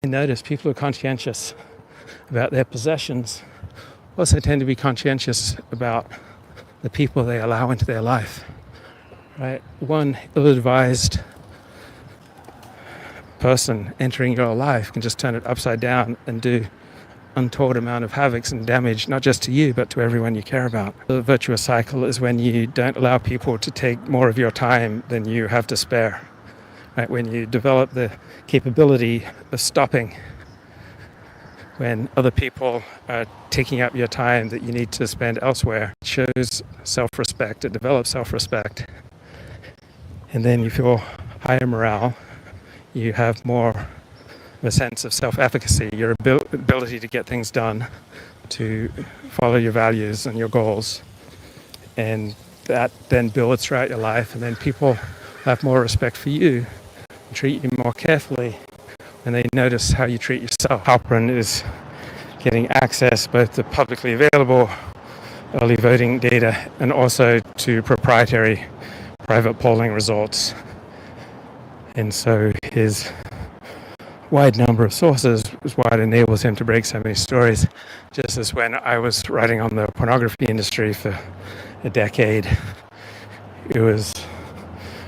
I notice people who are conscientious about their possessions also tend to be conscientious about the people they allow into their life. Right? One ill-advised person entering your life can just turn it upside down and do untoward amount of havoc and damage, not just to you, but to everyone you care about. The virtuous cycle is when you don't allow people to take more of your time than you have to spare. Right? When you develop the capability of stopping when other people are taking up your time that you need to spend elsewhere. It shows self-respect, it develops self-respect. And then you feel higher morale, you have more of a sense of self-efficacy, your ability to get things done, to follow your values and your goals. And that then builds throughout your life, and then people have more respect for you, and treat you more carefully when they notice how you treat yourself. Halperin is getting access both to publicly available early voting data and also to proprietary private polling results. And so his wide number of sources is what enables him to break so many stories. Just as when I was writing on the pornography industry for a decade, it was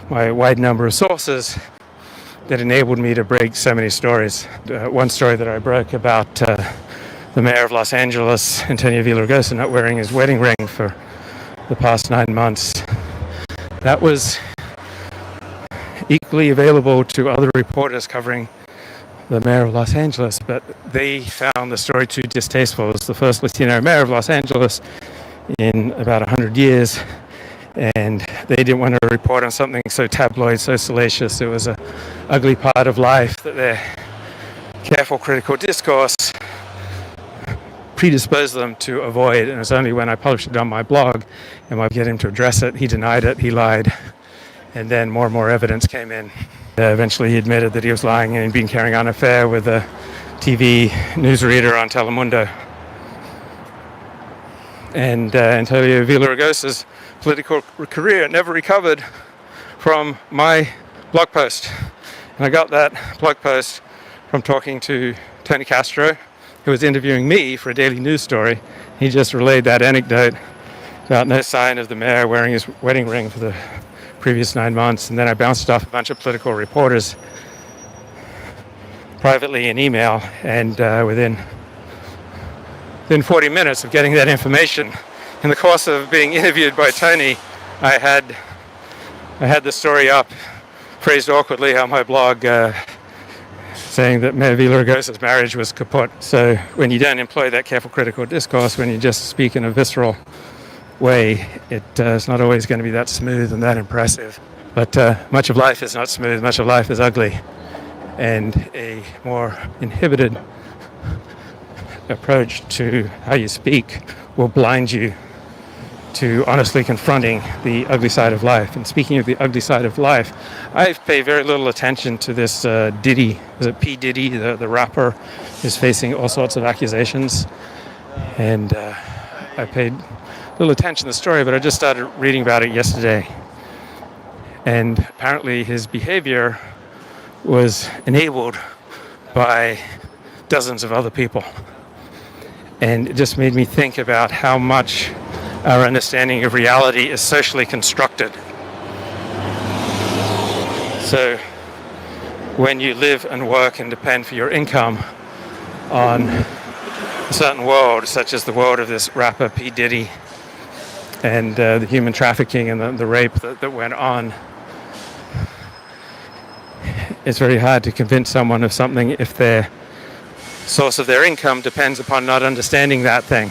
my wide number of sources that enabled me to break so many stories. One story that I broke about the mayor of Los Angeles, Antonio Villaraigosa, not wearing his wedding ring for the past 9 months. That was equally available to other reporters covering the mayor of Los Angeles, but they found the story too distasteful. It was the first Latino mayor of Los Angeles in about 100 years, and they didn't want to report on something so tabloid, so salacious. It was an ugly part of life that their careful critical discourse predisposed them to avoid. And it was only when I published it on my blog and I get him to address it, he denied it, he lied, and then more and more evidence came in. Eventually he admitted that he was lying and he'd been carrying on an affair with a TV newsreader on Telemundo. And Antonio Villaraigosa's political career never recovered from my blog post. And I got that blog post from talking to Tony Castro, who was interviewing me for a daily news story. He just relayed that anecdote about no sign of the mayor wearing his wedding ring for the previous 9 months. And then I bounced off a bunch of political reporters privately in email. And within 40 minutes of getting that information, in the course of being interviewed by Tony, I had the story up, phrased awkwardly on my blog, saying that Mayor Villaraigosa's marriage was kaput. So when you don't employ that careful critical discourse, when you just speak in a visceral way, it's not always going to be that smooth and that impressive. But much of life is not smooth, much of life is ugly. And a more inhibited approach to how you speak will blind you to honestly confronting the ugly side of life. And speaking of the ugly side of life, I pay very little attention to this Diddy, is it P. Diddy, the rapper, is facing all sorts of accusations. And I paid little attention to the story, but I just started reading about it yesterday. And apparently his behavior was enabled by dozens of other people. And it just made me think about how much our understanding of reality is socially constructed. So when you live and work and depend for your income on a certain world, such as the world of this rapper P. Diddy and the human trafficking and the rape that went on, it's very hard to convince someone of something if their source of their income depends upon not understanding that thing.